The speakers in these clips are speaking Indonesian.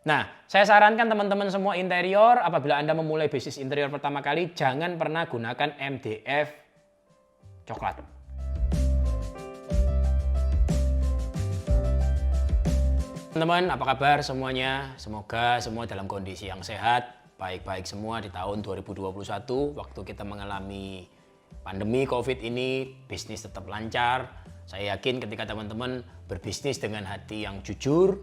Nah, saya sarankan teman-teman semua interior, apabila Anda memulai bisnis interior pertama kali, jangan pernah gunakan MDF coklat. Teman-teman, apa kabar semuanya? Semoga semua dalam kondisi yang sehat, baik-baik semua di tahun 2021, waktu kita mengalami pandemi COVID ini, bisnis tetap lancar. Saya yakin ketika teman-teman berbisnis dengan hati yang jujur,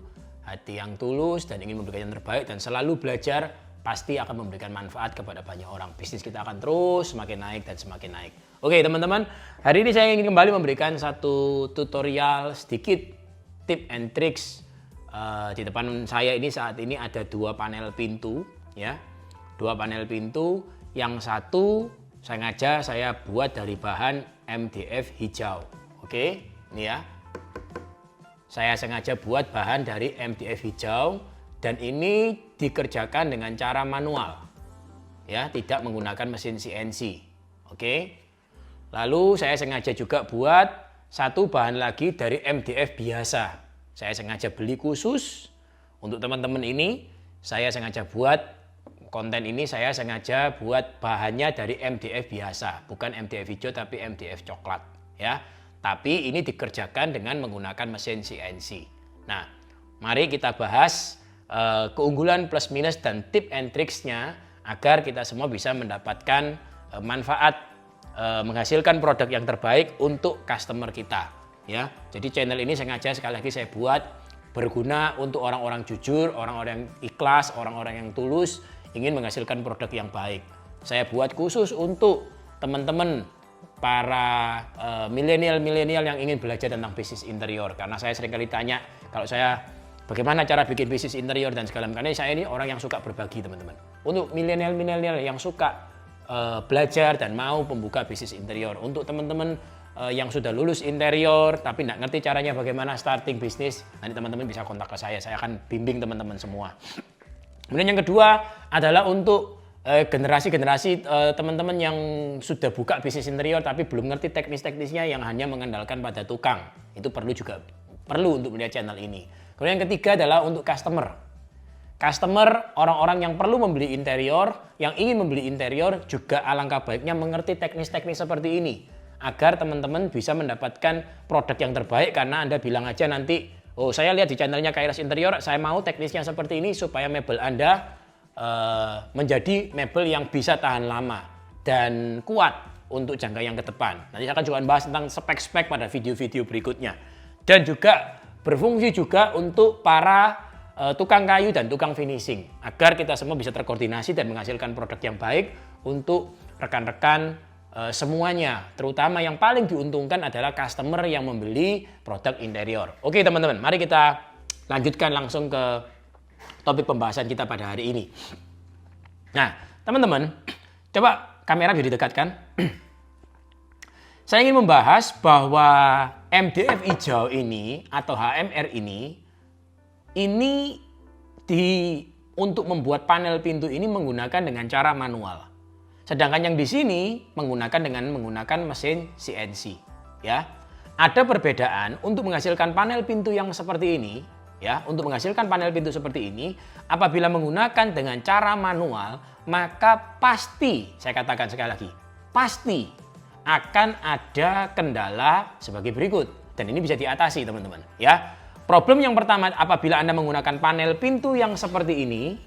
hati yang tulus, dan ingin memberikan yang terbaik, dan selalu belajar, pasti akan memberikan manfaat kepada banyak orang. Bisnis kita akan terus semakin naik dan semakin naik. Oke teman-teman, hari ini saya ingin kembali memberikan satu tutorial sedikit, tip and tricks. Di depan saya ini saat ini ada dua panel pintu, ya, dua panel pintu. Yang satu sengaja saya buat dari bahan MDF hijau. Oke, ini ya, saya sengaja buat bahan dari MDF hijau, dan ini dikerjakan dengan cara manual, ya, tidak menggunakan mesin CNC. Oke, lalu saya sengaja juga buat satu bahan lagi dari MDF biasa. Saya sengaja beli khusus untuk teman-teman ini. Saya sengaja buat konten ini, saya sengaja buat bahannya dari MDF biasa, bukan MDF hijau tapi MDF coklat, ya. Tapi ini dikerjakan dengan menggunakan mesin CNC. Nah, mari kita bahas keunggulan plus minus dan tip and tricksnya agar kita semua bisa mendapatkan manfaat, menghasilkan produk yang terbaik untuk customer kita. Ya, jadi channel ini sengaja sekali lagi saya buat berguna untuk orang-orang jujur, orang-orang yang ikhlas, orang-orang yang tulus, ingin menghasilkan produk yang baik. Saya buat khusus untuk teman-teman para milenial-milenial yang ingin belajar tentang bisnis interior. Karena saya sering kali tanya, kalau saya bagaimana cara bikin bisnis interior dan segala macam. Karena saya ini orang yang suka berbagi, teman-teman. Untuk milenial-milenial yang suka belajar dan mau membuka bisnis interior. Untuk teman-teman yang sudah lulus interior tapi nggak ngerti caranya bagaimana starting bisnis, nanti teman-teman bisa kontak ke saya akan bimbing teman-teman semua. Kemudian yang kedua adalah untuk generasi-generasi teman-teman yang sudah buka bisnis interior tapi belum ngerti teknis-teknisnya, yang hanya mengandalkan pada tukang. Itu perlu untuk melihat channel ini. Kemudian yang ketiga adalah untuk customer, orang-orang yang perlu membeli interior, yang ingin membeli interior, juga alangkah baiknya mengerti teknis-teknis seperti ini agar teman-teman bisa mendapatkan produk yang terbaik. Karena Anda bilang aja nanti, oh saya lihat di channelnya Kairos Interior, saya mau teknisnya seperti ini supaya mebel Anda menjadi mebel yang bisa tahan lama dan kuat untuk jangka yang ke depan. Nanti saya akan juga bahas tentang spek-spek pada video-video berikutnya. Dan juga berfungsi juga untuk para tukang kayu dan tukang finishing, agar kita semua bisa terkoordinasi dan menghasilkan produk yang baik untuk rekan-rekan semuanya. Terutama yang paling diuntungkan adalah customer yang membeli produk interior. Oke teman-teman, mari kita lanjutkan langsung ke topik pembahasan kita pada hari ini. Nah teman-teman, coba kamera bisa didekatkan. Saya ingin membahas bahwa MDF hijau ini atau HMR ini untuk membuat panel pintu ini menggunakan dengan cara manual. Sedangkan yang di sini menggunakan mesin CNC, ya. Ada perbedaan untuk menghasilkan panel pintu yang seperti ini, ya. Untuk menghasilkan panel pintu seperti ini, apabila menggunakan dengan cara manual, maka pasti, saya katakan sekali lagi, pasti akan ada kendala sebagai berikut. Dan ini bisa diatasi, teman-teman, ya. Problem yang pertama, apabila Anda menggunakan panel pintu yang seperti ini,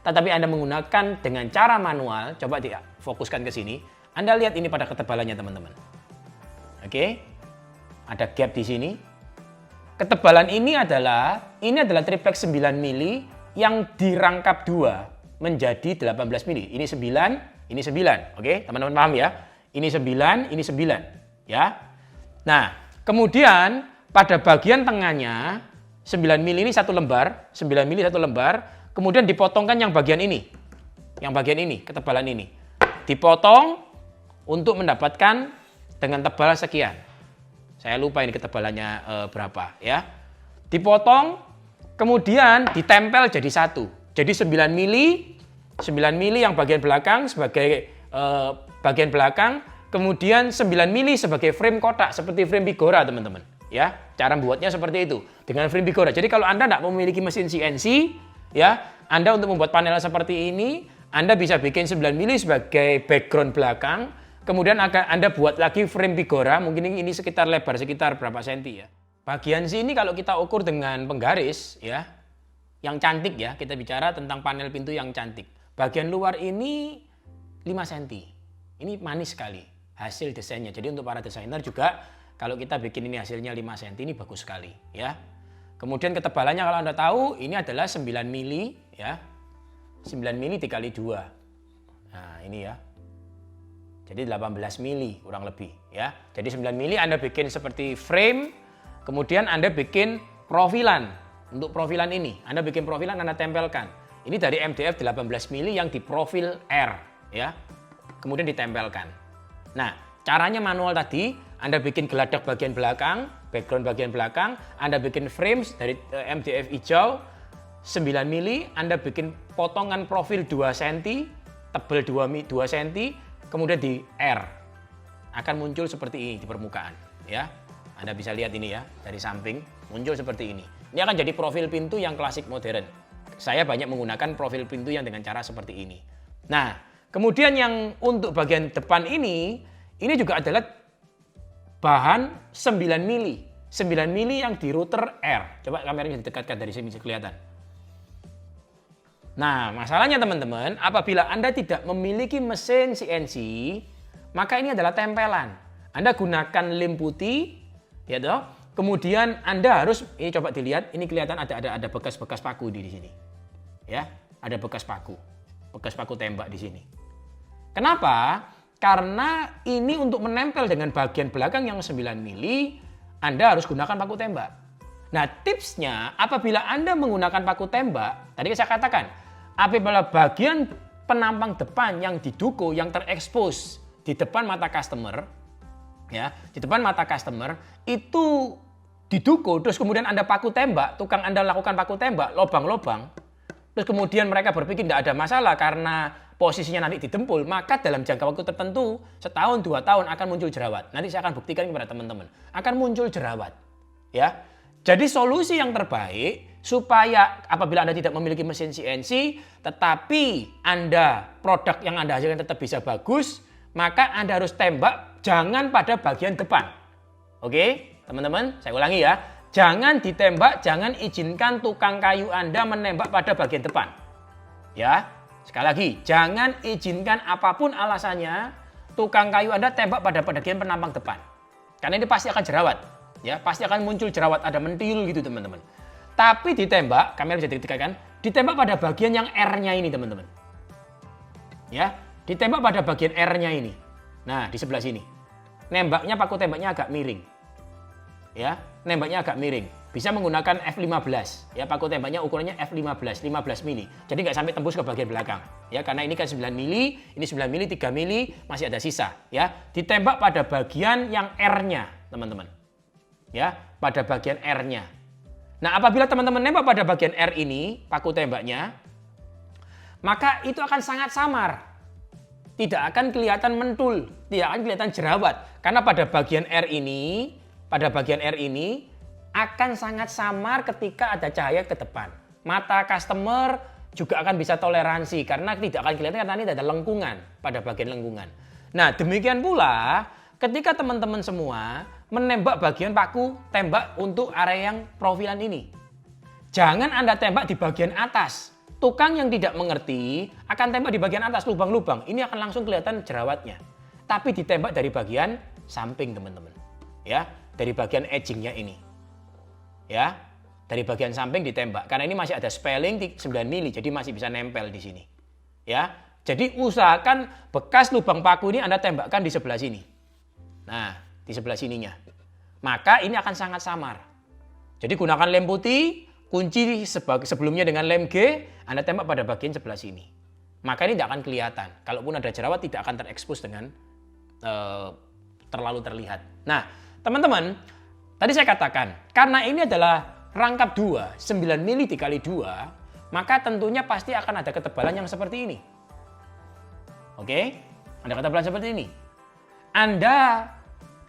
tetapi Anda menggunakan dengan cara manual, coba fokuskan ke sini. Anda lihat ini pada ketebalannya, teman-teman. Oke, ada gap di sini. Ketebalan ini adalah triplex 9 mili yang dirangkap dua menjadi 18 mili. Ini 9, ini 9. Oke, teman-teman paham ya? Ini 9, ini 9. Ya. Nah, kemudian pada bagian tengahnya 9 mili ini satu lembar, 9 mili satu lembar. Kemudian dipotongkan yang bagian ini, ketebalan ini. Dipotong untuk mendapatkan dengan tebal sekian. Saya lupa ini ketebalannya berapa, ya. Dipotong, kemudian ditempel jadi satu. Jadi 9 mili yang bagian belakang sebagai bagian belakang, kemudian 9 mili sebagai frame kotak seperti frame Bigora, teman-teman. Ya, cara membuatnya seperti itu dengan frame Bigora. Jadi kalau Anda tidak memiliki mesin CNC, Ya, Anda untuk membuat panel seperti ini, Anda bisa bikin 9 mili sebagai background belakang, kemudian akan Anda buat lagi frame Figora, mungkin ini sekitar lebar sekitar berapa senti ya. Bagian sini kalau kita ukur dengan penggaris ya, yang cantik ya, kita bicara tentang panel pintu yang cantik. Bagian luar ini 5 cm. Ini manis sekali hasil desainnya. Jadi untuk para desainer juga kalau kita bikin ini hasilnya 5 cm ini bagus sekali ya. Kemudian ketebalannya kalau Anda tahu ini adalah 9 mili ya. 9 mili dikali 2. Nah, ini ya. Jadi 18 mili kurang lebih ya. Jadi 9 mili Anda bikin seperti frame, kemudian Anda bikin profilan. Untuk profilan ini, Anda bikin profilan Anda tempelkan. Ini dari MDF 18 mili yang diprofil R ya. Kemudian ditempelkan. Nah, caranya manual tadi, Anda bikin geladak bagian belakang, background bagian belakang, Anda bikin frames dari MDF hijau 9 mili, Anda bikin potongan profil 2 cm, tebal 2 cm, kemudian di R. Akan muncul seperti ini di permukaan. Ya, Anda bisa lihat ini ya, dari samping muncul seperti ini. Ini akan jadi profil pintu yang klasik modern. Saya banyak menggunakan profil pintu yang dengan cara seperti ini. Nah, kemudian yang untuk bagian depan ini juga adalah bahan 9 mili. 9 mili yang di router R. Coba kameranya didekatkan dari sini bisa kelihatan. Nah, masalahnya teman-teman, apabila Anda tidak memiliki mesin CNC, maka ini adalah tempelan. Anda gunakan lem putih, ya toh. Kemudian Anda harus, ini coba dilihat, ini kelihatan ada bekas-bekas paku di sini. Ya, ada bekas paku tembak di sini. Kenapa? Karena ini untuk menempel dengan bagian belakang yang 9 mili, Anda harus gunakan paku tembak. Nah, tipsnya apabila Anda menggunakan paku tembak, tadi saya katakan, apabila bagian penampang depan yang diduko, yang terekspos di depan mata customer, ya, di depan mata customer itu diduko, terus kemudian Anda paku tembak, tukang Anda lakukan paku tembak, lobang-lobang, terus kemudian mereka berpikir tidak ada masalah karena posisinya nanti didempul, maka dalam jangka waktu tertentu, setahun, 2 tahun akan muncul jerawat. Nanti saya akan buktikan kepada teman-teman. Akan muncul jerawat. Ya. Jadi solusi yang terbaik supaya apabila Anda tidak memiliki mesin CNC, tetapi produk yang Anda hasilkan tetap bisa bagus, maka Anda harus tembak jangan pada bagian depan. Oke, teman-teman, saya ulangi ya. Jangan ditembak, jangan izinkan tukang kayu Anda menembak pada bagian depan. Ya, sekali lagi, jangan izinkan apapun alasannya tukang kayu Anda tembak pada bagian penampang depan. Karena ini pasti akan jerawat. Ya, pasti akan muncul jerawat, ada mentil gitu teman-teman. Tapi ditembak, kamera bisa ditekan, ditembak pada bagian yang R-nya ini teman-teman. Ya, ditembak pada bagian R-nya ini. Nah, di sebelah sini. Nembaknya paku tembaknya agak miring. Ya, nembaknya agak miring. Bisa menggunakan F15. Ya, paku tembaknya ukurannya F15, 15 mili. Jadi nggak sampai tembus ke bagian belakang. Ya, karena ini kan 9 mili, ini 9 mili, 3 mili, masih ada sisa. Ya, ditembak pada bagian yang R-nya, teman-teman. Ya, pada bagian R-nya. Nah, apabila teman-teman nembak pada bagian R ini, paku tembaknya, maka itu akan sangat samar. Tidak akan kelihatan mentul, tidak akan kelihatan jerawat. Karena pada bagian R ini akan sangat samar ketika ada cahaya ke depan. Mata customer juga akan bisa toleransi karena tidak akan kelihatan karena ini ada lengkungan pada bagian lengkungan. Nah, demikian pula ketika teman-teman semua menembak bagian paku tembak untuk area yang profilan ini. Jangan Anda tembak di bagian atas. Tukang yang tidak mengerti akan tembak di bagian atas lubang-lubang. Ini akan langsung kelihatan jerawatnya. Tapi ditembak dari bagian samping teman-teman. Ya, dari bagian edgingnya ini. Ya, dari bagian samping ditembak. Karena ini masih ada spelling 9 mili, jadi masih bisa nempel di sini. Ya, jadi usahakan bekas lubang paku ini Anda tembakkan di sebelah sini. Nah, di sebelah sininya. Maka ini akan sangat samar. Jadi gunakan lem putih, kunci sebelumnya dengan lem G, Anda tembak pada bagian sebelah sini. Maka ini tidak akan kelihatan. Kalaupun ada jerawat tidak akan terekspos dengan terlalu terlihat. Nah, teman-teman, tadi saya katakan, karena ini adalah rangkap 2, 9 mili dikali 2, maka tentunya pasti akan ada ketebalan yang seperti ini. Oke? Ada ketebalan seperti ini. Anda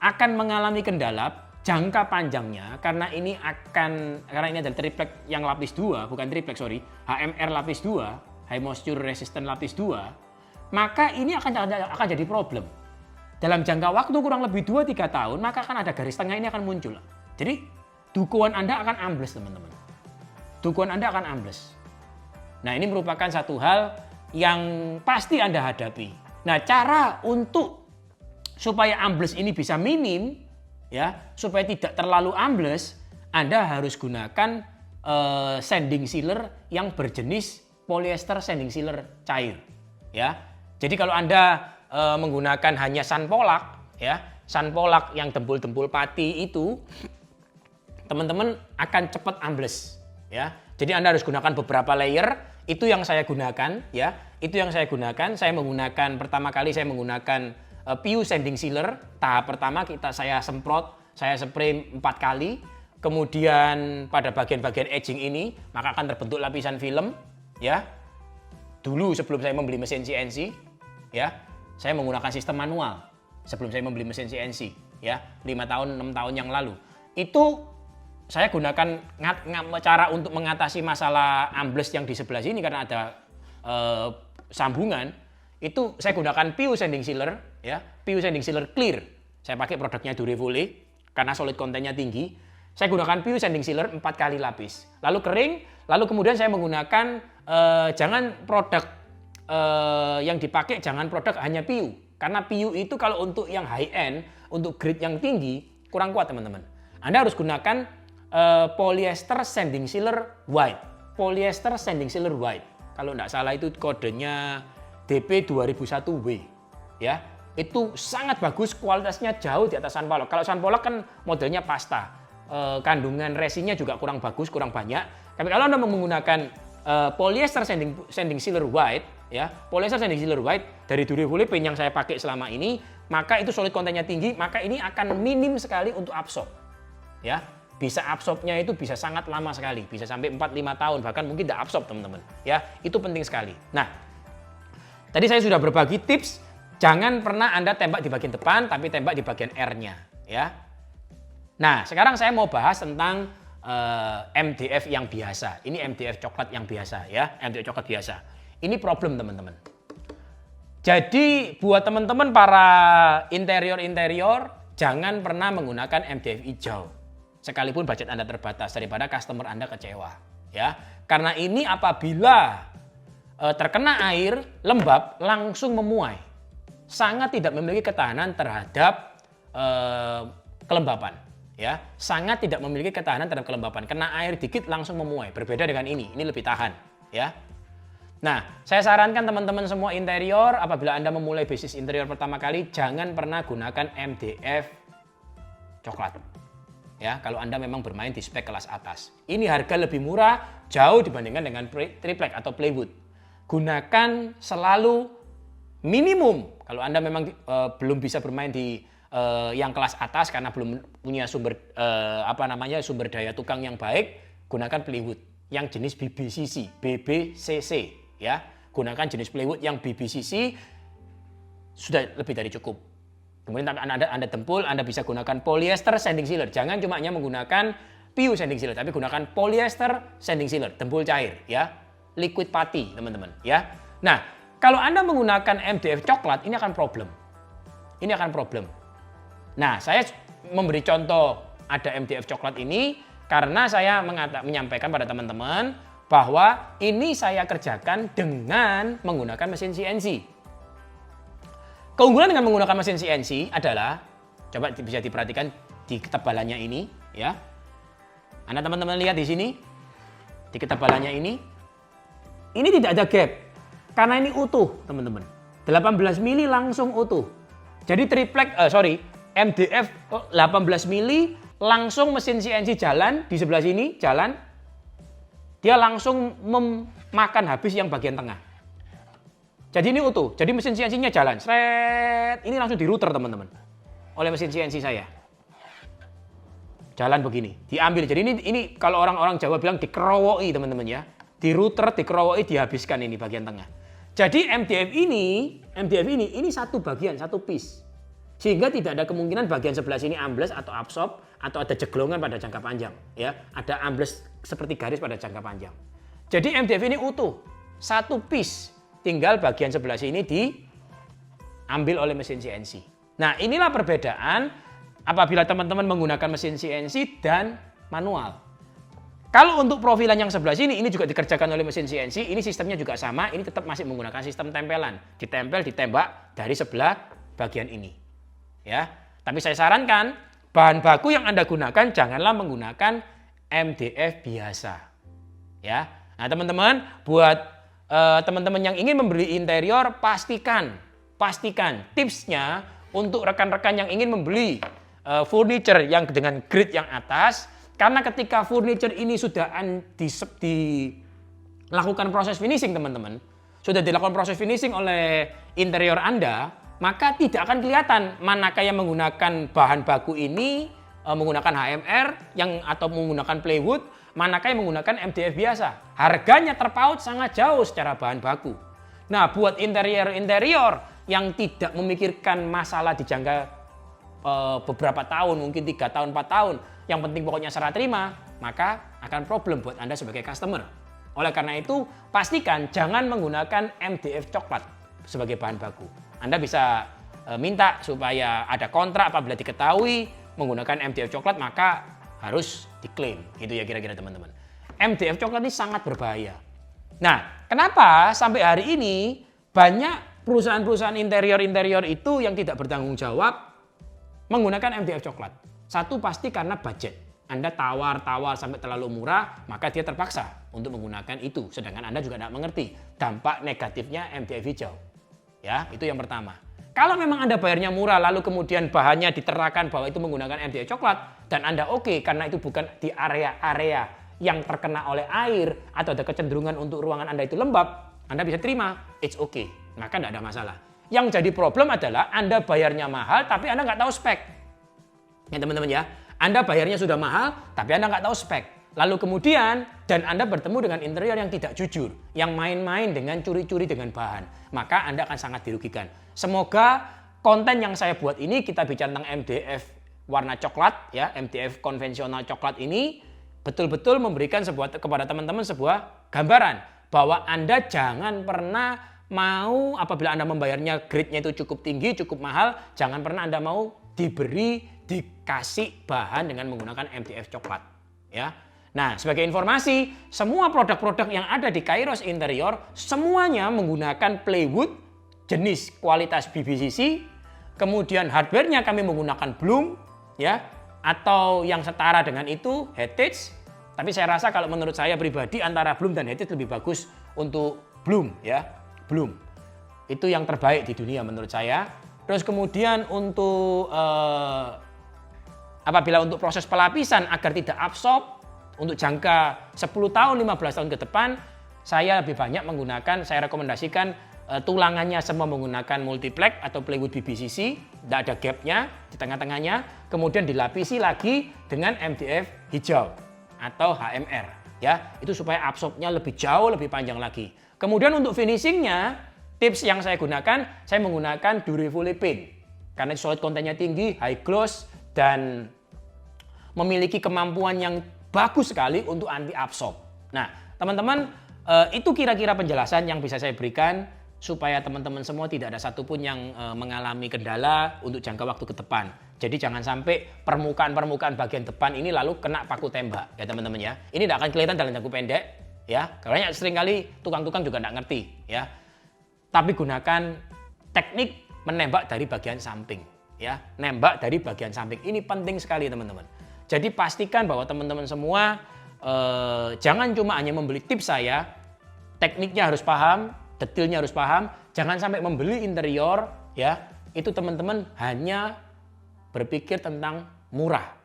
akan mengalami kendala jangka panjangnya karena ini adalah triplek yang lapis 2, bukan triplek sorry, HMR lapis 2, high moisture resistant lapis 2, maka ini akan jadi problem. Dalam jangka waktu kurang lebih 2-3 tahun, maka akan ada garis tengah ini akan muncul. Jadi dukuhan Anda akan ambles, teman-teman. Dukuhan Anda akan ambles. Nah, ini merupakan satu hal yang pasti Anda hadapi. Nah, cara untuk supaya ambles ini bisa minim, ya, supaya tidak terlalu ambles, Anda harus gunakan sanding sealer yang berjenis polyester sanding sealer cair, ya. Jadi kalau Anda menggunakan hanya Sunpolak, ya, Sunpolak yang dempul-dempul pati itu, teman-teman akan cepat ambles, ya. Jadi Anda harus gunakan beberapa layer. Itu yang saya gunakan, ya. Itu yang saya gunakan. Pertama kali saya menggunakan PU sanding sealer. Tahap pertama saya semprot, saya spray 4 kali. Kemudian pada bagian-bagian edging ini maka akan terbentuk lapisan film, ya. Dulu sebelum saya membeli mesin CNC, ya, saya menggunakan sistem manual sebelum saya membeli mesin CNC, ya, 5 tahun 6 tahun yang lalu. Itu saya gunakan cara untuk mengatasi masalah ambles yang di sebelah sini karena ada sambungan. Itu saya gunakan PU sanding sealer, ya, PU sanding sealer clear. Saya pakai produknya Durevole karena solid kontennya tinggi. Saya gunakan PU sanding sealer 4 kali lapis. Lalu kering, lalu kemudian saya menggunakan jangan produk yang dipakai jangan produk hanya PU. Karena PU itu kalau untuk yang high end, untuk grade yang tinggi kurang kuat, teman-teman. Anda harus gunakan polyester sanding sealer white. Polyester sanding sealer white. Kalau tidak salah itu kodenya DP2001W, ya. Itu sangat bagus, kualitasnya jauh di atas Sunpolak. Kalau Sunpolak kan modelnya pasta, kandungan resinnya juga kurang bagus, kurang banyak. Tapi kalau Anda menggunakan polyester sanding sealer white, ya, polyester sanding sealer white dari Durevole pen yang saya pakai selama ini, maka itu solid kontennya tinggi, maka ini akan minim sekali untuk absorb, ya. Bisa absorbnya itu bisa sangat lama sekali, bisa sampai 4-5 tahun, bahkan mungkin tidak absorb, teman-teman, ya. Itu penting sekali. Nah, tadi saya sudah berbagi tips, jangan pernah Anda tembak di bagian depan, tapi tembak di bagian R-nya, ya. Nah, sekarang saya mau bahas tentang MDF yang biasa. Ini MDF coklat yang biasa, ya, MDF coklat biasa. Ini problem, teman-teman. Jadi, buat teman-teman para interior, jangan pernah menggunakan MDF hijau. Sekalipun budget Anda terbatas, daripada customer Anda kecewa, ya. Karena ini apabila terkena air lembab langsung memuai, sangat tidak memiliki ketahanan terhadap kelembapan, ya, sangat tidak memiliki ketahanan terhadap kelembapan. Kena air dikit langsung memuai. Berbeda dengan ini lebih tahan, ya. Nah, saya sarankan teman-teman semua interior, apabila Anda memulai bisnis interior pertama kali, jangan pernah gunakan MDF coklat, ya. Kalau Anda memang bermain di spek kelas atas, ini harga lebih murah jauh dibandingkan dengan triplek atau plywood. Gunakan selalu minimum kalau Anda memang belum bisa bermain di yang kelas atas karena belum punya sumber daya tukang yang baik, gunakan plywood yang jenis BBCC, ya. Gunakan jenis plywood yang BBCC, sudah lebih dari cukup. Kemudian Anda dempul, Anda bisa gunakan polyester sanding sealer. Jangan cuma hanya menggunakan PU sanding sealer, tapi gunakan polyester sanding sealer, dempul cair, ya. Liquid putty, teman-teman, ya. Nah, kalau Anda menggunakan MDF coklat, ini akan problem. Ini akan problem. Nah, saya memberi contoh ada MDF coklat ini karena saya menyampaikan pada teman-teman bahwa ini saya kerjakan dengan menggunakan mesin CNC. Keunggulan dengan menggunakan mesin CNC adalah, coba bisa diperhatikan di ketebalannya ini, ya. Anda teman-teman lihat di sini, di ketebalannya ini tidak ada gap. Karena ini utuh, teman-teman. 18 mili langsung utuh. Jadi MDF 18 mili langsung mesin CNC jalan di sebelah sini, jalan. Dia langsung memakan habis yang bagian tengah. Jadi ini utuh. Jadi mesin CNC-nya jalan. Sret. Ini langsung diruter, teman-teman. Oleh mesin CNC saya. Jalan begini. Diambil. Jadi ini kalau orang-orang Jawa bilang dikerowoki, teman-teman, ya. Diruter, dikerowoki, dihabiskan ini bagian tengah. Jadi MDF ini satu bagian, satu piece. Sehingga tidak ada kemungkinan bagian sebelah sini ambles atau absorb atau ada jeglongan pada jangka panjang. Ya, ada ambles seperti garis pada jangka panjang. Jadi MDF ini utuh, satu piece. Tinggal bagian sebelah sini diambil oleh mesin CNC. Nah, inilah perbedaan apabila teman-teman menggunakan mesin CNC dan manual. Kalau untuk profilan yang sebelah sini, ini juga dikerjakan oleh mesin CNC, ini sistemnya juga sama, ini tetap masih menggunakan sistem tempelan. Ditempel, ditembak dari sebelah bagian ini. Ya, tapi saya sarankan, bahan baku yang Anda gunakan janganlah menggunakan MDF biasa. Ya, nah teman-teman, buat teman-teman yang ingin membeli interior, pastikan tipsnya untuk rekan-rekan yang ingin membeli furniture yang dengan grade yang atas. Karena ketika furniture ini sudah dilakukan proses finishing teman-teman, sudah dilakukan proses finishing oleh interior Anda, maka tidak akan kelihatan manakah yang menggunakan bahan baku ini, menggunakan HMR atau menggunakan plywood, manakah yang menggunakan MDF biasa. Harganya terpaut sangat jauh secara bahan baku. Nah, buat interior yang tidak memikirkan masalah di jangka beberapa tahun, mungkin 3 tahun, 4 tahun, yang penting pokoknya serah terima, maka akan problem buat Anda sebagai customer. Oleh karena itu, pastikan jangan menggunakan MDF coklat sebagai bahan baku. Anda bisa minta supaya ada kontrak apabila diketahui menggunakan MDF coklat, maka harus diklaim. Gitu ya kira-kira teman-teman. MDF coklat ini sangat berbahaya. Nah, kenapa sampai hari ini banyak perusahaan-perusahaan interior itu yang tidak bertanggung jawab menggunakan MDF coklat? Satu pasti karena budget. Anda tawar sampai terlalu murah, maka dia terpaksa untuk menggunakan itu. Sedangkan Anda juga tidak mengerti dampak negatifnya MDF hijau. Ya, itu yang pertama. Kalau memang Anda bayarnya murah, lalu kemudian bahannya diterangkan bahwa itu menggunakan MDF coklat, dan Anda oke, karena itu bukan di area-area yang terkena oleh air, atau ada kecenderungan untuk ruangan Anda itu lembab, Anda bisa terima, it's okay. Maka tidak ada masalah. Yang jadi problem adalah Anda bayarnya mahal, tapi Anda nggak tahu spek. Ya teman-teman ya, Anda bayarnya sudah mahal, tapi Anda nggak tahu spek. Lalu kemudian, dan Anda bertemu dengan interior yang tidak jujur, yang main-main dengan curi-curi dengan bahan, maka Anda akan sangat dirugikan. Semoga konten yang saya buat ini, kita bicara tentang MDF warna coklat, ya, MDF konvensional coklat ini, betul-betul memberikan kepada teman-teman sebuah gambaran, bahwa Anda jangan pernah mau, apabila Anda membayarnya grade-nya itu cukup tinggi, cukup mahal, jangan pernah Anda mau dikasih bahan dengan menggunakan MDF coklat, ya. Nah, sebagai informasi, semua produk-produk yang ada di Kairos Interior semuanya menggunakan plywood jenis kualitas BBCC, kemudian hardware-nya kami menggunakan Bloom, ya, atau yang setara dengan itu Heritage. Tapi saya rasa kalau menurut saya pribadi antara Bloom dan Heritage lebih bagus untuk Bloom, ya, Bloom. Itu yang terbaik di dunia menurut saya. Terus kemudian untuk apabila untuk proses pelapisan agar tidak absorb untuk jangka 10 tahun, 15 tahun ke depan, saya lebih banyak menggunakan, saya rekomendasikan tulangannya semua menggunakan multiplex atau plywood BBCC, tidak ada gapnya di tengah-tengahnya, kemudian dilapisi lagi dengan MDF hijau atau HMR, ya, itu supaya absorbnya lebih jauh, lebih panjang lagi. Kemudian untuk finishingnya, tips yang saya gunakan, saya menggunakan Durevole Paint karena solid kontennya tinggi, high gloss, dan memiliki kemampuan yang bagus sekali untuk anti absorb. Nah, teman-teman, itu kira-kira penjelasan yang bisa saya berikan supaya teman-teman semua tidak ada satupun yang mengalami kendala untuk jangka waktu ke depan. Jadi jangan sampai permukaan bagian depan ini lalu kena paku tembak, ya teman-teman ya. Ini tidak akan kelihatan dalam jangka pendek, ya. Karena seringkali tukang-tukang juga tidak ngerti, ya. Tapi gunakan teknik menembak dari bagian samping, ya. Nembak dari bagian samping. Ini penting sekali, teman-teman. Jadi pastikan bahwa teman-teman semua jangan cuma hanya membeli tips saya, tekniknya harus paham, detailnya harus paham. Jangan sampai membeli interior, ya, itu teman-teman hanya berpikir tentang murah.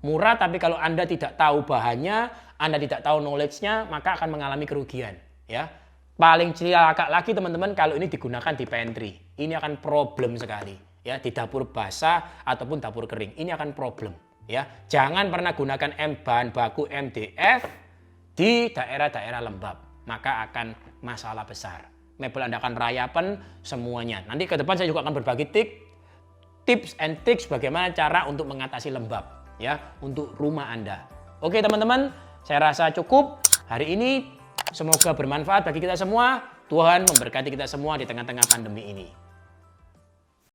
Murah, tapi kalau Anda tidak tahu bahannya, Anda tidak tahu knowledge-nya, maka akan mengalami kerugian, ya. Paling celaka lagi teman-teman kalau ini digunakan di pantry. Ini akan problem sekali, ya, di dapur basah ataupun dapur kering. Ini akan problem. Ya, jangan pernah gunakan bahan baku MDF di daerah-daerah lembab, maka akan masalah besar. Mebel Anda akan rayapan semuanya. Nanti ke depan saya juga akan berbagi tips and tricks bagaimana cara untuk mengatasi lembab ya untuk rumah Anda. Oke teman-teman, saya rasa cukup hari ini. Semoga bermanfaat bagi kita semua. Tuhan memberkati kita semua di tengah-tengah pandemi ini.